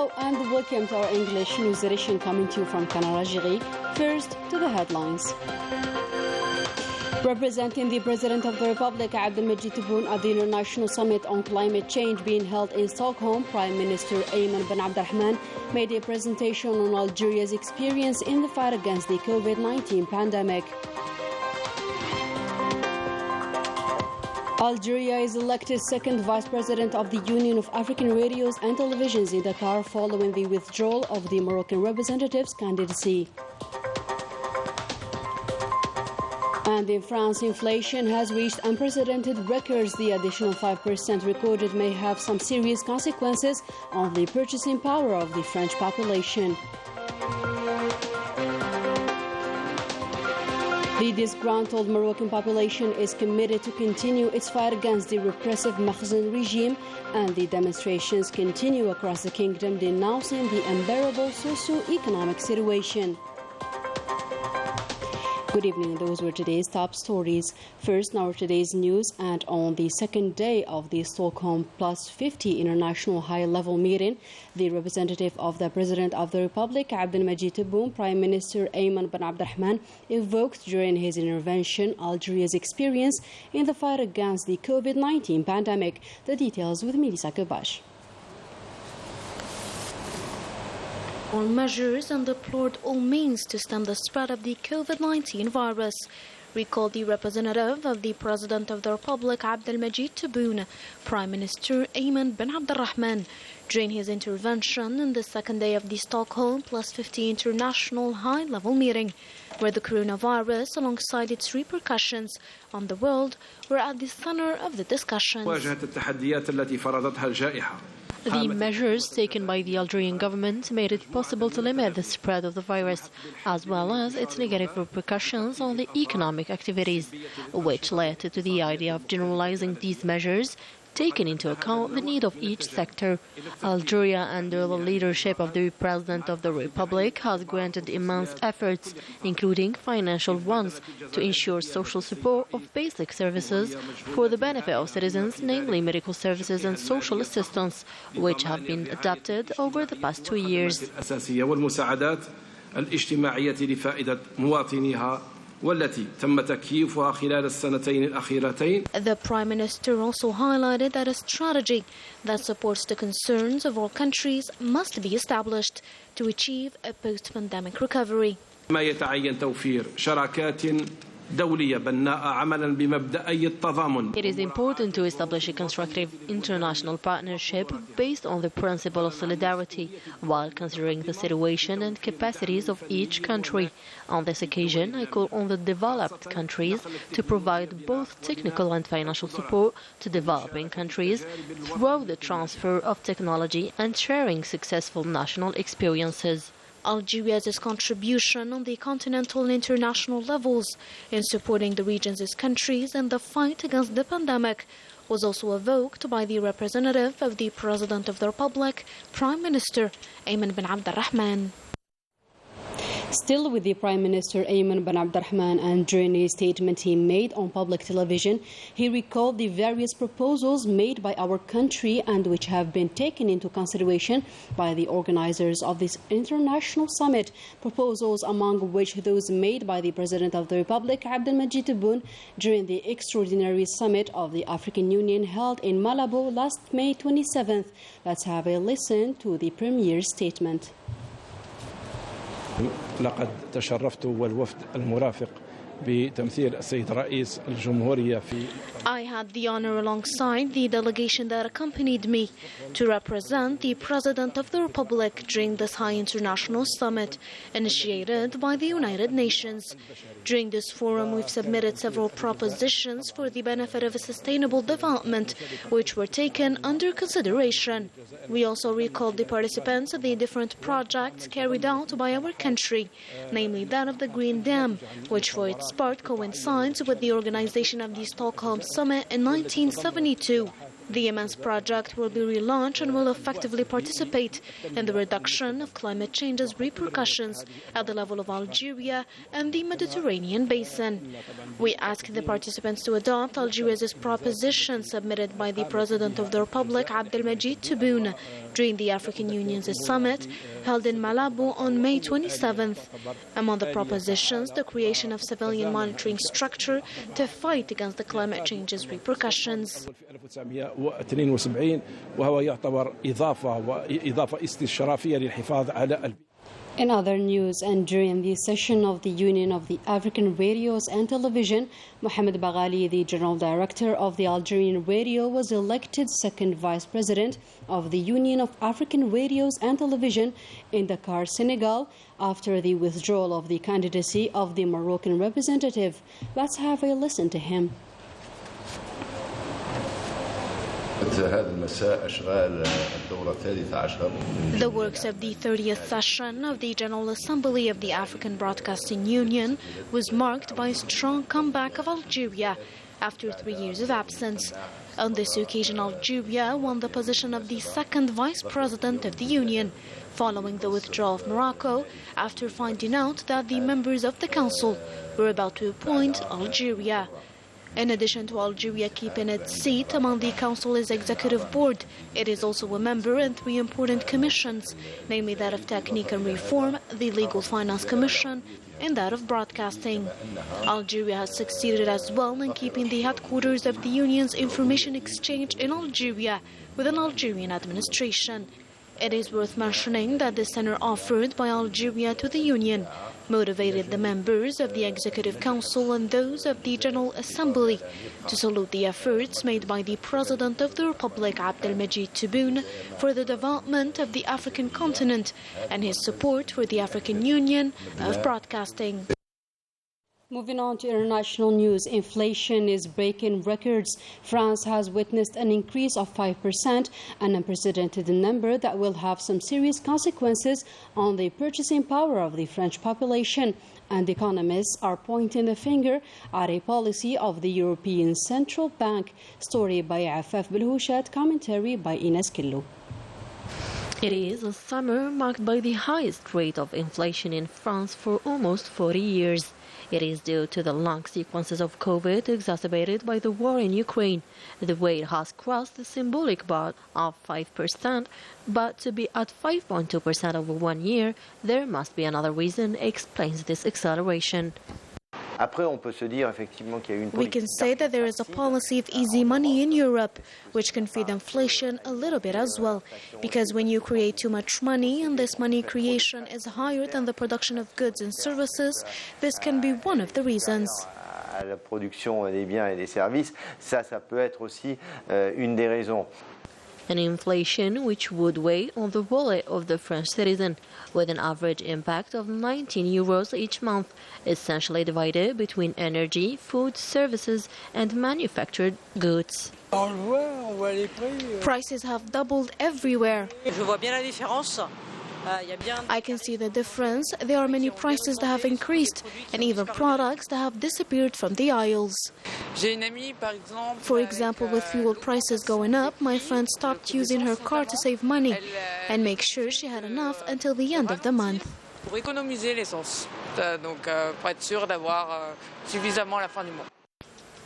Hello and welcome to our English news edition coming to you from Canal, Algérie. First, to the headlines. Representing the President of the Republic, Abdelmajid Tebboune, at the International Summit on Climate Change being held in Stockholm, Prime Minister Ayman bin Abdelrahman made a presentation on Algeria's experience in the fight against the COVID-19 pandemic. Algeria is elected second vice president of the Union of African Radios and Televisions in Dakar following the withdrawal of the Moroccan representative's candidacy. And in France, inflation has reached unprecedented records. The additional 5% recorded may have some serious consequences on the purchasing power of the French population. The disgruntled Moroccan population is committed to continue its fight against the repressive Makhzen regime, and the demonstrations continue across the kingdom denouncing the unbearable socio-economic situation. Good evening, those were today's top stories. First, now today's news, and on the second day of the Stockholm Plus 50 International High-Level Meeting, the representative of the President of the Republic, Abdelmajid Tebboune, Prime Minister Ayman bin Abdelrahman, evoked during his intervention Algeria's experience in the fight against the COVID-19 pandemic. The details with Melissa Kabash. All measures and deplored all means to stem the spread of the COVID-19 virus, recalled the representative of the President of the Republic, Abdelmajid Tebboune, Prime Minister Ayman bin Abdelrahman, during his intervention in the second day of the Stockholm Plus 50 International High-Level Meeting, where the coronavirus, alongside its repercussions on the world, were at the center of the discussions. The measures taken by the Algerian government made it possible to limit the spread of the virus, as well as its negative repercussions on the economic activities, which led to the idea of generalizing these measures, taking into account the need of each sector. Algeria, under the leadership of the President of the Republic, has granted immense efforts, including financial ones, to ensure social support of basic services for the benefit of citizens, namely medical services and social assistance, which have been adapted over the past 2 years. The Prime Minister also highlighted that a strategy that supports the concerns of all countries must be established to achieve a post-pandemic recovery. It is important to establish a constructive international partnership based on the principle of solidarity, while considering the situation and capacities of each country. On this occasion, I call on the developed countries to provide both technical and financial support to developing countries through the transfer of technology and sharing successful national experiences. Algeria's contribution on the continental and international levels in supporting the region's countries in the fight against the pandemic was also evoked by the representative of the President of the Republic, Prime Minister Ayman bin Abdelrahman. Still with the Prime Minister Ayman bin Abdelrahman, and during a statement he made on public television, he recalled the various proposals made by our country and which have been taken into consideration by the organizers of this international summit, proposals among which those made by the President of the Republic, Abdelmajid Tebboune, during the extraordinary summit of the African Union held in Malabo last May 27th. Let's have a listen to the Premier's statement. لقد تشرفت والوفد المرافق بتمثيل السيد رئيس الجمهورية في I had the honor alongside the delegation that accompanied me to represent the President of the Republic during this high international summit initiated by the United Nations. During this forum, we've submitted several propositions for the benefit of a sustainable development, which were taken under consideration. We also recalled the participants of the different projects carried out by our country, namely that of the Green Dam, which for its part coincides with the organization of the Stockholm Summit in 1972. The immense project will be relaunched and will effectively participate in the reduction of climate change's repercussions at the level of Algeria and the Mediterranean basin. We ask the participants to adopt Algeria's proposition submitted by the President of the Republic, Abdelmajid Tebboune, during the African Union's summit held in Malabo on May 27th. Among the propositions, the creation of civilian monitoring structure to fight against the climate change's repercussions. 1972 وهو يعتبر إضافة استشرافية للحفاظ على In other news, and during the session of the Union of the African Radios and Television, Mohamed Baghali, the General Director of the Algerian Radio, was elected second Vice President of the Union of African Radios and Television in Dakar, Senegal, after the withdrawal of the candidacy of the Moroccan representative. Let's have a listen to him. The works of the 30th session of the General Assembly of the African Broadcasting Union was marked by a strong comeback of Algeria after 3 years of absence. On this occasion, Algeria won the position of the second Vice President of the Union, following the withdrawal of Morocco after finding out that the members of the Council were about to appoint Algeria. In addition to Algeria keeping its seat among the Council's executive board, it is also a member in 3 important commissions, namely that of Technique and Reform, the Legal Finance Commission, and that of Broadcasting. Algeria has succeeded as well in keeping the headquarters of the Union's information exchange in Algeria with an Algerian administration. It is worth mentioning that the center offered by Algeria to the Union motivated the members of the Executive Council and those of the General Assembly to salute the efforts made by the President of the Republic, Abdelmajid Tebboune, for the development of the African continent and his support for the African Union of Broadcasting. Moving on to international news, inflation is breaking records. France has witnessed an increase of 5%, an unprecedented number that will have some serious consequences on the purchasing power of the French population. And economists are pointing the finger at a policy of the European Central Bank. Story by Afaf Belhouchat, commentary by Ines Killo. It is a summer marked by the highest rate of inflation in France for almost 40 years. It is due to the long sequences of COVID exacerbated by the war in Ukraine. The rate has crossed the symbolic bar of 5%, but to be at 5.2% over 1 year, there must be another reason explains this acceleration. We can say that there is a policy of easy money in Europe, which can feed inflation a little bit as well. Because when you create too much money and this money creation is higher than the production of goods and services, this can be one of the reasons. La production des biens et des services, ça peut être aussi une des raisons. An inflation which would weigh on the wallet of the French citizen, with an average impact of 19 euros each month, essentially divided between energy, food, services, and manufactured goods. Prices have doubled everywhere. I can see the difference. There are many prices that have increased, and even products that have disappeared from the aisles. For example, with fuel prices going up, my friend stopped using her car to save money and make sure she had enough until the end of the month.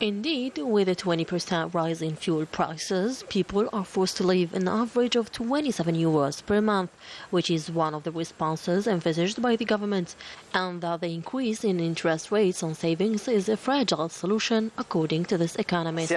Indeed, with a 20% rise in fuel prices, people are forced to live an average of 27 euros per month, which is one of the responses envisaged by the government, and that the increase in interest rates on savings is a fragile solution, according to this economist.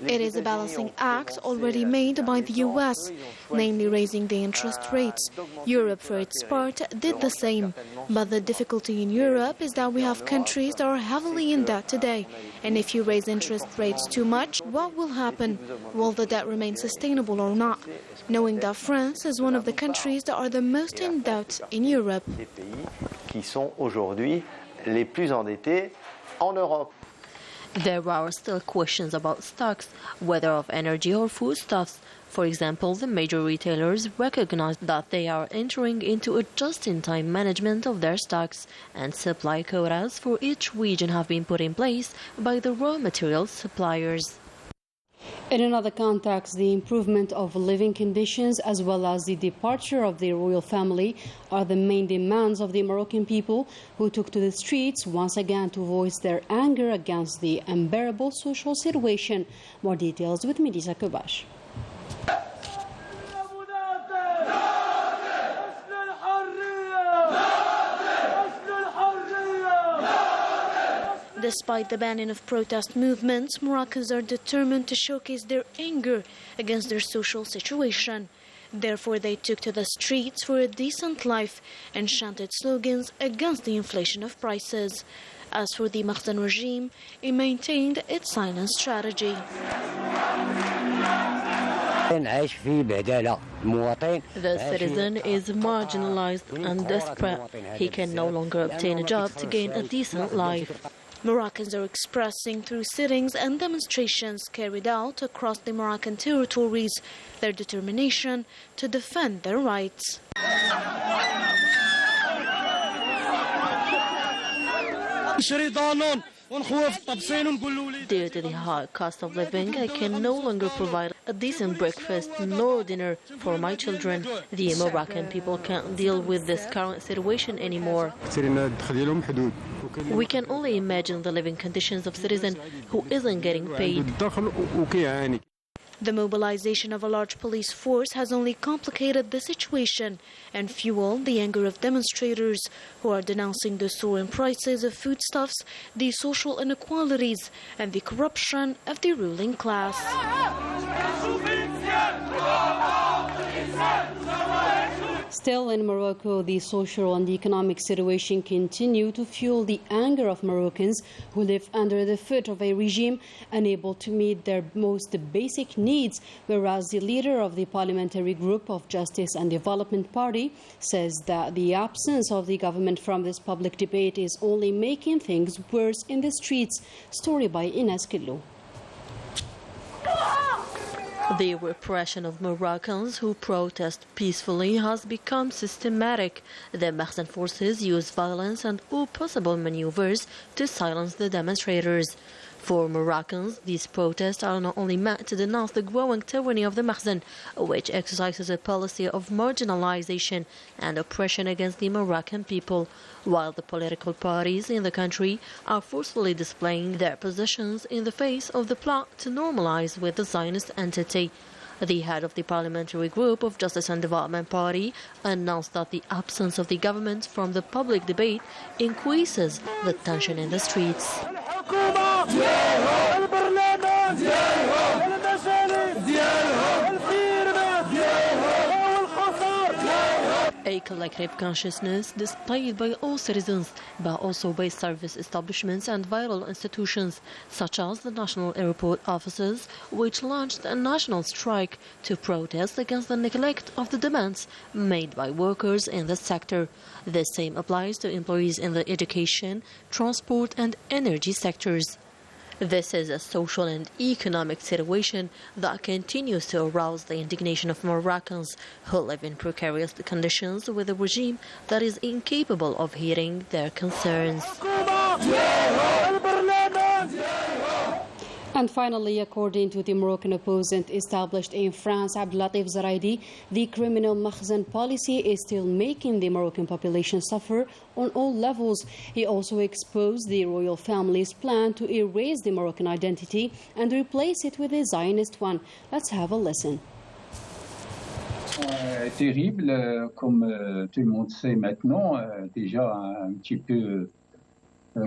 It is a balancing act already made by the US, namely raising the interest rates. Europe, for its part, did the same. But the difficulty in Europe is that we have countries that are heavily in debt today. And if you raise interest rates too much, what will happen? Will the debt remain sustainable or not? Knowing that France is one of the countries that are the most in debt in Europe. There are still questions about stocks, whether of energy or foodstuffs. For example, the major retailers recognize that they are entering into a just-in-time management of their stocks, and supply quotas for each region have been put in place by the raw materials suppliers. In another context, the improvement of living conditions as well as the departure of the royal family are the main demands of the Moroccan people, who took to the streets once again to voice their anger against the unbearable social situation. More details with Melissa Kobash. Despite the banning of protest movements, Moroccans are determined to showcase their anger against their social situation. Therefore, they took to the streets for a decent life and chanted slogans against the inflation of prices. As for the Makhzen regime, it maintained its silent strategy. The citizen is marginalized and desperate. He can no longer obtain a job to gain a decent life. Moroccans are expressing through sittings and demonstrations carried out across the Moroccan territories their determination to defend their rights. Due to the high cost of living, I can no longer provide a decent breakfast nor dinner for my children. The Moroccan people can't deal with this current situation anymore. We can only imagine the living conditions of citizens who isn't getting paid. The mobilization of a large police force has only complicated the situation and fueled the anger of demonstrators who are denouncing the soaring prices of foodstuffs, the social inequalities, and the corruption of the ruling class. Still in Morocco, the social and economic situation continue to fuel the anger of Moroccans who live under the foot of a regime unable to meet their most basic needs, whereas the leader of the parliamentary group of Justice and Development Party says that the absence of the government from this public debate is only making things worse in the streets. Story by Ines Killo. The repression of Moroccans who protest peacefully has become systematic. The Makhzen forces use violence and all possible maneuvers to silence the demonstrators. For Moroccans, these protests are not only meant to denounce the growing tyranny of the Makhzen, which exercises a policy of marginalization and oppression against the Moroccan people, while the political parties in the country are forcefully displaying their positions in the face of the plot to normalize with the Zionist entity. The head of the parliamentary group of Justice and Development Party announced that the absence of the government from the public debate increases the tension in the streets. A collective consciousness displayed by all citizens, but also by service establishments and vital institutions, such as the national airport offices, which launched a national strike to protest against the neglect of the demands made by workers in the sector. The same applies to employees in the education, transport and energy sectors. This is a social and economic situation that continues to arouse the indignation of Moroccans who live in precarious conditions with a regime that is incapable of hearing their concerns. And finally, according to the Moroccan opposant established in France, Abdelatif Zaraidi, the criminal Makhzen policy is still making the Moroccan population suffer on all levels. He also exposed the royal family's plan to erase the Moroccan identity and replace it with a Zionist one. Let's have a listen. Terrible, comme tout le monde sait maintenant, déjà un petit peu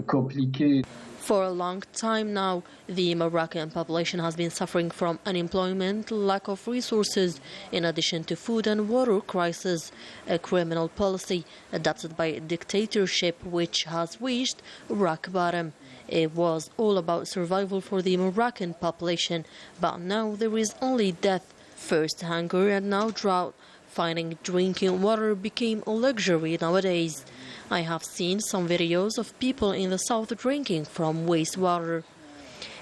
compliqué. For a long time now, the Moroccan population has been suffering from unemployment, lack of resources, in addition to food and water crisis, a criminal policy adopted by a dictatorship which has reached rock bottom. It was all about survival for the Moroccan population, but now there is only death, first hunger and now drought. Finding drinking water became a luxury nowadays. I have seen some videos of people in the south drinking from wastewater.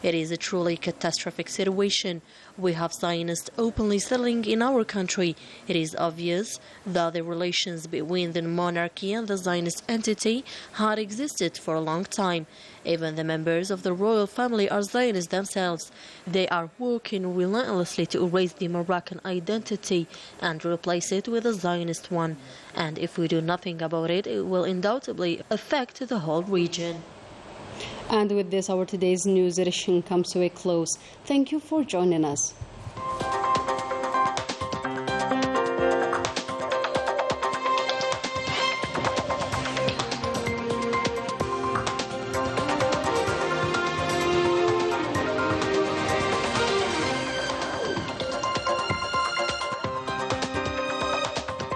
It is a truly catastrophic situation. We have Zionists openly settling in our country. It is obvious that the relations between the monarchy and the Zionist entity had existed for a long time. Even the members of the royal family are Zionists themselves. They are working relentlessly to erase the Moroccan identity and replace it with a Zionist one. And if we do nothing about it, it will undoubtedly affect the whole region. And with this, our today's news edition comes to a close. Thank you for joining us.